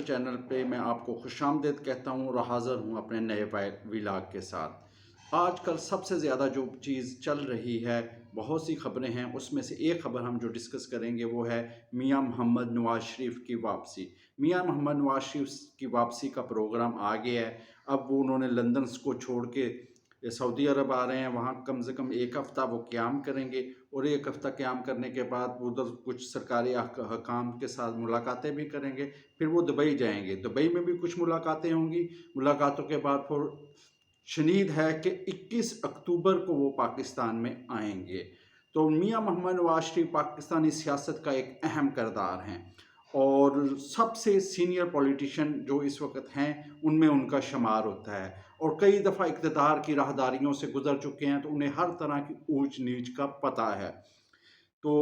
Channel پہ میں آپ کو خوش آمدید کہتا ہوں اور حاضر ہوں اپنے نئے ولاگ کے ساتھ۔ آج کل سب سے زیادہ جو چیز چل رہی ہے، بہت سی خبریں ہیں، اس میں سے ایک خبر ہم جو ڈسکس کریں گے وہ ہے میاں محمد نواز شریف کی واپسی۔ میاں محمد نواز شریف کی واپسی کا پروگرام آ گیا ہے۔ اب وہ انہوں نے لندن کو چھوڑ کے سعودی عرب آ رہے ہیں، وہاں کم سے کم ایک ہفتہ وہ قیام کریں گے، اور ایک ہفتہ قیام کرنے کے بعد ادھر کچھ سرکاری حکام کے ساتھ ملاقاتیں بھی کریں گے، پھر وہ دبئی جائیں گے۔ دبئی میں بھی کچھ ملاقاتیں ہوں گی۔ ملاقاتوں کے بعد پھر شنید ہے کہ 21 اکتوبر کو وہ پاکستان میں آئیں گے۔ تو میاں محمد نواز شریف پاکستانی سیاست کا ایک اہم کردار ہیں، اور سب سے سینئر پولیٹیشین جو اس وقت ہیں ان میں ان کا شمار ہوتا ہے، اور کئی دفعہ اقتدار کی راہداریوں سے گزر چکے ہیں، تو انہیں ہر طرح کی اونچ نیچ کا پتہ ہے۔ تو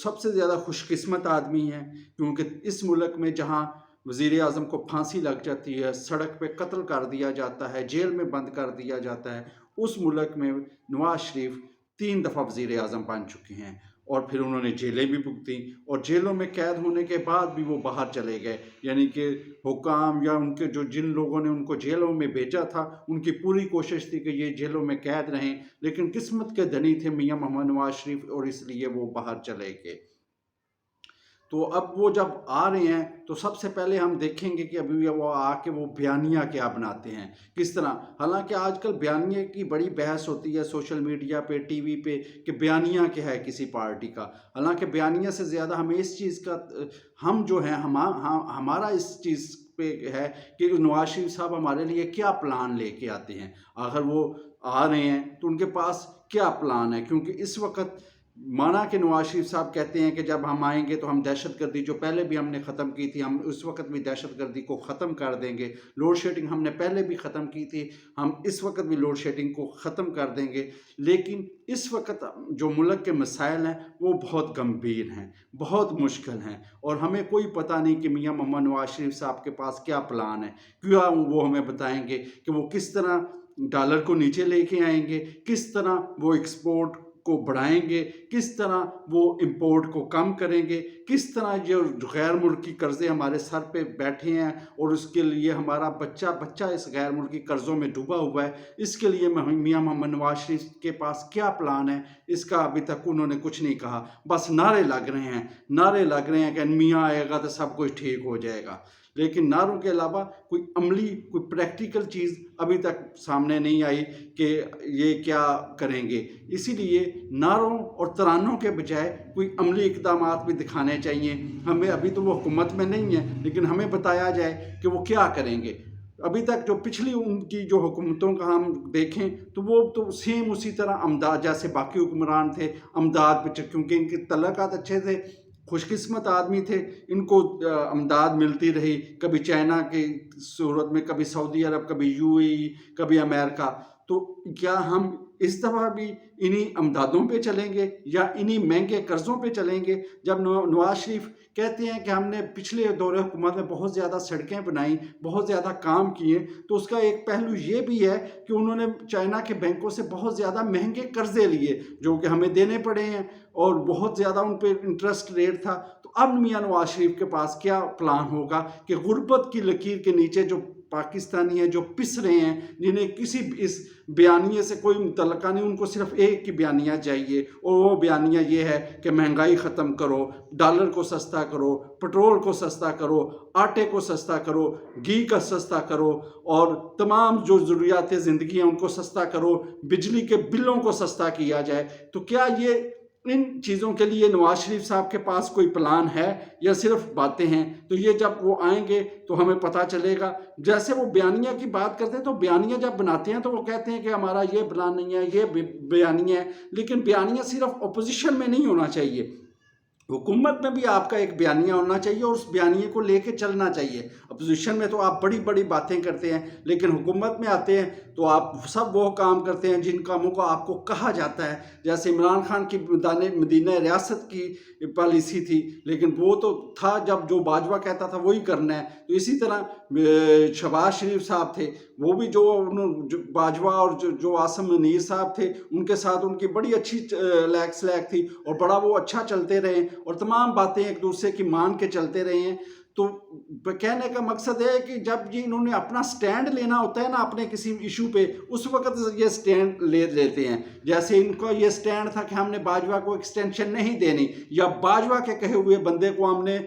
سب سے زیادہ خوش قسمت آدمی ہیں، کیونکہ اس ملک میں جہاں وزیر اعظم کو پھانسی لگ جاتی ہے، سڑک پہ قتل کر دیا جاتا ہے، جیل میں بند کر دیا جاتا ہے، اس ملک میں نواز شریف 3 دفعہ وزیر اعظم بن چکے ہیں، اور پھر انہوں نے جیلیں بھی بھگتیں، اور جیلوں میں قید ہونے کے بعد بھی وہ باہر چلے گئے۔ یعنی کہ حکام یا ان کے جن لوگوں نے ان کو جیلوں میں بھیجا تھا، ان کی پوری کوشش تھی کہ یہ جیلوں میں قید رہیں، لیکن قسمت کے دھنی تھے میاں محمد نواز شریف، اور اس لیے وہ باہر چلے گئے۔ تو اب وہ جب آ رہے ہیں تو سب سے پہلے ہم دیکھیں گے کہ ابھی وہ آ کے وہ بیانیہ کیا بناتے ہیں، کس طرح۔ حالانکہ آج کل بیانیہ کی بڑی بحث ہوتی ہے سوشل میڈیا پہ، ٹی وی پہ، کہ بیانیہ کیا ہے کسی پارٹی کا۔ حالانکہ بیانیہ سے زیادہ ہمیں اس چیز کا ہم جو ہیں ہمارا اس چیز پہ ہے کہ نواز شریف صاحب ہمارے لیے کیا پلان لے کے آتے ہیں۔ اگر وہ آ رہے ہیں تو ان کے پاس کیا پلان ہے، کیونکہ اس وقت مانا کہ نواز شریف صاحب کہتے ہیں کہ جب ہم آئیں گے تو ہم دہشت گردی جو پہلے بھی ہم نے ختم کی تھی، ہم اس وقت بھی دہشت گردی کو ختم کر دیں گے، لوڈ شیڈنگ ہم نے پہلے بھی ختم کی تھی، ہم اس وقت بھی لوڈ شیڈنگ کو ختم کر دیں گے۔ لیکن اس وقت جو ملک کے مسائل ہیں وہ بہت گمبھیر ہیں، بہت مشکل ہیں، اور ہمیں کوئی پتہ نہیں کہ میاں محمد نواز شریف صاحب کے پاس کیا پلان ہے۔ کیا وہ ہمیں بتائیں گے کہ وہ کس طرح ڈالر کو نیچے لے کے آئیں گے، کس طرح وہ ایکسپورٹ کو بڑھائیں گے، کس طرح وہ امپورٹ کو کم کریں گے، کس طرح جو غیر ملکی قرضے ہمارے سر پہ بیٹھے ہیں اور اس کے لیے ہمارا بچہ اس غیر ملکی قرضوں میں ڈوبا ہوا ہے، اس کے لیے میاں محمد نواز شریف کے پاس کیا پلان ہے، اس کا ابھی تک انہوں نے کچھ نہیں کہا۔ بس نعرے لگ رہے ہیں کہ میاں آئے گا تو سب کچھ ٹھیک ہو جائے گا، لیکن نعروں کے علاوہ کوئی عملی، کوئی پریکٹیکل چیز ابھی تک سامنے نہیں آئی کہ یہ کیا کریں گے۔ اسی لیے نعروں اور ترانوں کے بجائے کوئی عملی اقدامات بھی دکھانے چاہیے ہمیں۔ ابھی تو وہ حکومت میں نہیں ہے، لیکن ہمیں بتایا جائے کہ وہ کیا کریں گے۔ ابھی تک جو پچھلی ان کی جو حکومتوں کا ہم دیکھیں تو وہ تو سیم اسی طرح امداد جیسے باقی حکمران تھے، امداد پہ، کیونکہ ان کے تعلقات اچھے تھے، خوش قسمت آدمی تھے، ان کو امداد ملتی رہی، کبھی چائنا کی صورت میں، کبھی سعودی عرب، کبھی یو اے ای، کبھی امریکہ۔ تو کیا ہم اس دفعہ بھی انہی امدادوں پہ چلیں گے یا انہی مہنگے قرضوں پہ چلیں گے؟ جب نواز شریف کہتے ہیں کہ ہم نے پچھلے دور حکومت میں بہت زیادہ سڑکیں بنائیں، بہت زیادہ کام کیے، تو اس کا ایک پہلو یہ بھی ہے کہ انہوں نے چائنا کے بینکوں سے بہت زیادہ مہنگے قرضے لیے جو کہ ہمیں دینے پڑے ہیں، اور بہت زیادہ ان پہ انٹرسٹ ریٹ تھا۔ تو اب میاں نواز شریف کے پاس کیا پلان ہوگا کہ غربت کی لکیر کے نیچے جو پاکستانی ہیں، جو پس رہے ہیں، جنہیں کسی اس بیانیے سے کوئی متعلقہ نہیں، ان کو صرف ایک کی بیانیہ چاہیے، اور وہ بیانیہ یہ ہے کہ مہنگائی ختم کرو، ڈالر کو سستا کرو، پٹرول کو سستا کرو، آٹے کو سستا کرو، گھی کا سستا کرو، اور تمام جو ضروریات زندگی ہیں ان کو سستا کرو، بجلی کے بلوں کو سستا کیا جائے۔ تو کیا یہ ان چیزوں کے لیے نواز شریف صاحب کے پاس کوئی پلان ہے یا صرف باتیں ہیں؟ تو یہ جب وہ آئیں گے تو ہمیں پتہ چلے گا۔ جیسے وہ بیانیہ کی بات کرتے ہیں تو بیانیہ جب بناتے ہیں تو وہ کہتے ہیں کہ ہمارا یہ پلان نہیں ہے، یہ بیانیہ ہے، لیکن بیانیہ صرف اپوزیشن میں نہیں ہونا چاہیے، حکومت میں بھی آپ کا ایک بیانیہ ہونا چاہیے، اور اس بیانیے کو لے کے چلنا چاہیے۔ اپوزیشن میں تو آپ بڑی بڑی باتیں کرتے ہیں، لیکن حکومت میں آتے ہیں تو آپ سب وہ کام کرتے ہیں جن کاموں کو آپ کو کہا جاتا ہے۔ جیسے عمران خان کی مدینہ ریاست کی پالیسی تھی، لیکن وہ تو تھا جب جو باجوہ کہتا تھا وہی کرنا ہے۔ تو اسی طرح شہباز شریف صاحب تھے، وہ بھی جو باجوہ اور جو عاصم منیر صاحب تھے ان کے ساتھ ان کی بڑی اچھی لیک تھی اور بڑا وہ اچھا چلتے رہے اور تمام باتیں ایک دوسرے کی مان کے چلتے رہے ہیں۔ تو کہنے کا مقصد ہے کہ جب یہ انہوں نے اپنا سٹینڈ لینا ہوتا ہے نا اپنے کسی ایشو پہ، اس وقت یہ سٹینڈ لے لیتے ہیں۔ جیسے ان کا یہ سٹینڈ تھا کہ ہم نے باجوہ کو ایکسٹینشن نہیں دینی، یا باجوہ کے کہے ہوئے بندے کو ہم نے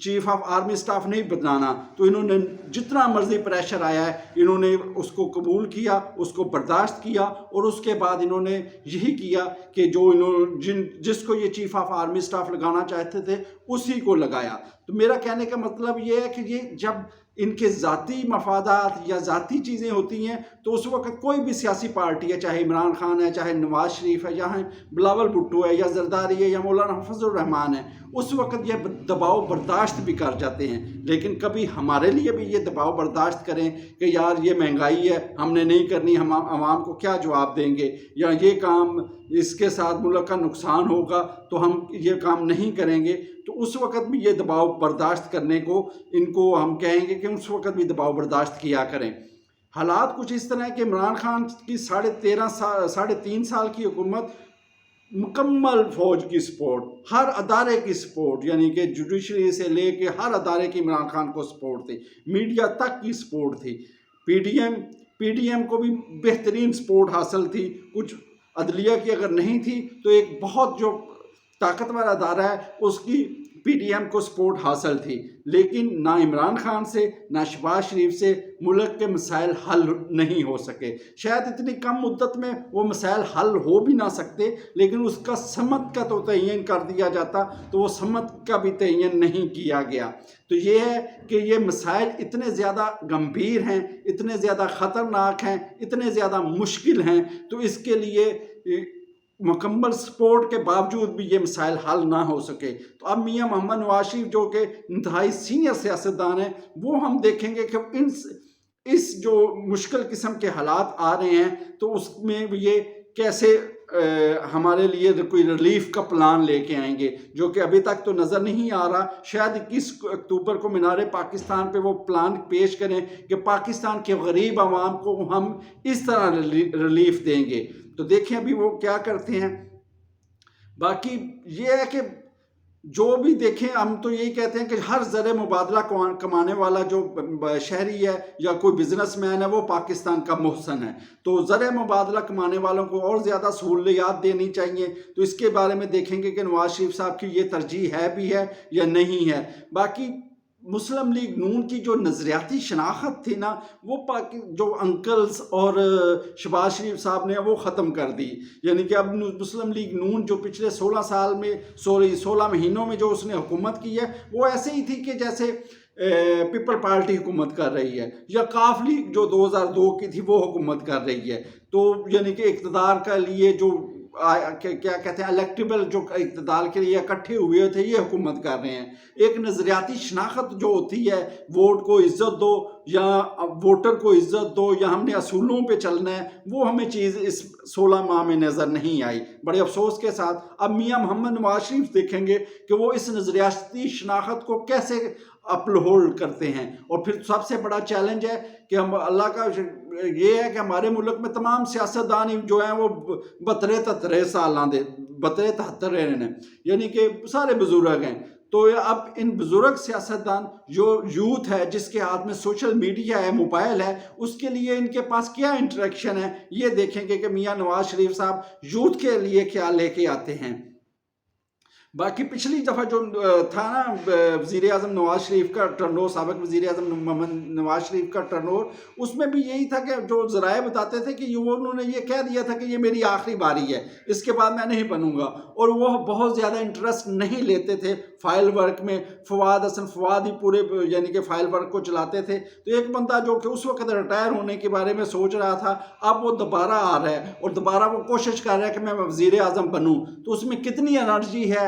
چیف آف آرمی سٹاف نہیں بنانا، تو انہوں نے جتنا مرضی پریشر آیا ہے انہوں نے اس کو قبول کیا، اس کو برداشت کیا، اور اس کے بعد انہوں نے یہی کیا کہ جو جس کو یہ چیف آف آرمی سٹاف لگانا چاہتے تھے اسی کو لگایا۔ تو میرا کہنے کا مطلب یہ ہے کہ یہ جب ان کے ذاتی مفادات یا ذاتی چیزیں ہوتی ہیں تو اس وقت کوئی بھی سیاسی پارٹی ہے، چاہے عمران خان ہے، چاہے نواز شریف ہے، یا بلاول بھٹو ہے، یا زرداری ہے، یا مولانا فضل الرحمان ہے، اس وقت یہ دباؤ برداشت بھی کر جاتے ہیں۔ لیکن کبھی ہمارے لیے بھی یہ دباؤ برداشت کریں کہ یار یہ مہنگائی ہے ہم نے نہیں کرنی، ہم عوام کو کیا جواب دیں گے، یا یہ کام اس کے ساتھ ملک کا نقصان ہوگا تو ہم یہ کام نہیں کریں گے، تو اس وقت بھی یہ دباؤ برداشت کرنے کو ان کو ہم کہیں گے کہ اس وقت بھی دباؤ برداشت کیا کریں۔ حالات کچھ اس طرح ہے کہ عمران خان کی 3.5 سال کی حکومت مکمل فوج کی سپورٹ، ہر ادارے کی سپورٹ، یعنی کہ جوڈیشری سے لے کے ہر ادارے کی عمران خان کو سپورٹ تھی، میڈیا تک کی سپورٹ تھی، پی ڈی ایم کو بھی بہترین سپورٹ حاصل تھی، کچھ عدلیہ کی اگر نہیں تھی تو ایک بہت جو طاقتور ادارہ ہے اس کی پی ڈی ایم کو سپورٹ حاصل تھی۔ لیکن نہ عمران خان سے نہ شہباز شریف سے ملک کے مسائل حل نہیں ہو سکے، شاید اتنی کم مدت میں وہ مسائل حل ہو بھی نہ سکتے، لیکن اس کا سمت کا تو تعین کر دیا جاتا، تو وہ سمت کا بھی تعین نہیں کیا گیا۔ تو یہ ہے کہ یہ مسائل اتنے زیادہ گمبھیر ہیں، اتنے زیادہ خطرناک ہیں، اتنے زیادہ مشکل ہیں، تو اس کے لیے مکمل سپورٹ کے باوجود بھی یہ مسائل حل نہ ہو سکے۔ تو اب میاں محمد نواز شریف جو کہ انتہائی سینئر سیاستدان ہیں، وہ ہم دیکھیں گے کہ اس جو مشکل قسم کے حالات آ رہے ہیں تو اس میں یہ کیسے ہمارے لیے کوئی ریلیف کا پلان لے کے آئیں گے، جو کہ ابھی تک تو نظر نہیں آ رہا۔ شاید 21 اکتوبر کو مینار پاکستان پہ وہ پلان پیش کریں کہ پاکستان کے غریب عوام کو ہم اس طرح ریلیف دیں گے، تو دیکھیں ابھی وہ کیا کرتے ہیں۔ باقی یہ ہے کہ جو بھی دیکھیں ہم تو یہی کہتے ہیں کہ ہر ذرے مبادلہ کمانے والا جو شہری ہے یا کوئی بزنس مین ہے وہ پاکستان کا محسن ہے، تو ذرے مبادلہ کمانے والوں کو اور زیادہ سہولیات دینی چاہیے۔ تو اس کے بارے میں دیکھیں گے کہ نواز شریف صاحب کی یہ ترجیح ہے بھی ہے یا نہیں ہے۔ باقی مسلم لیگ نون کی جو نظریاتی شناخت تھی نا، وہ جو انکلز اور شہباز شریف صاحب نے وہ ختم کر دی، یعنی کہ اب مسلم لیگ نون جو پچھلے 16 مہینوں میں جو اس نے حکومت کی ہے وہ ایسے ہی تھی کہ جیسے پیپل پارٹی حکومت کر رہی ہے، یا قاف لیگ جو 2002 کی تھی وہ حکومت کر رہی ہے۔ تو یعنی کہ اقتدار کے لیے جو کیا کہتے ہیں الیکٹیبل جو اقتدار کے لیے اکٹھے ہوئے تھے یہ حکومت کر رہے ہیں۔ ایک نظریاتی شناخت جو ہوتی ہے، ووٹ کو عزت دو یا ووٹر کو عزت دو یا ہم نے اصولوں پہ چلنا ہے، وہ ہمیں چیز اس 16 ماہ میں نظر نہیں آئی، بڑے افسوس کے ساتھ۔ اب میاں محمد نواز شریف دیکھیں گے کہ وہ اس نظریاتی شناخت کو کیسے اپہولڈ کرتے ہیں۔ اور پھر سب سے بڑا چیلنج ہے کہ ہم اللہ کا یہ ہے کہ ہمارے ملک میں تمام سیاستدان جو ہیں وہ 72-73 سالاں دے 72-73 ہیں، یعنی کہ سارے بزرگ ہیں۔ تو اب ان بزرگ سیاستدان جو یوتھ ہے جس کے ہاتھ میں سوشل میڈیا ہے، موبائل ہے، اس کے لیے ان کے پاس کیا انٹریکشن ہے، یہ دیکھیں گے کہ میاں نواز شریف صاحب یوتھ کے لیے کیا لے کے آتے ہیں۔ باقی پچھلی دفعہ جو تھا نا وزیر اعظم نواز شریف کا ٹرن اوور، سابق وزیر اعظم محمد نواز شریف کا ٹرن اوور، اس میں بھی یہی تھا کہ جو ذرائع بتاتے تھے کہ انہوں نے یہ کہہ دیا تھا کہ یہ میری آخری باری ہے، اس کے بعد میں نہیں بنوں گا، اور وہ بہت زیادہ انٹرسٹ نہیں لیتے تھے فائل ورک میں۔ فواد ہی پورے یعنی کہ فائل ورک کو چلاتے تھے۔ تو ایک بندہ جو کہ اس وقت ریٹائر ہونے کے بارے میں سوچ رہا تھا، اب وہ دوبارہ آ رہا ہے اور دوبارہ وہ کوشش کر رہا ہے کہ میں وزیر اعظم بنوں، تو اس میں کتنی انرجی ہے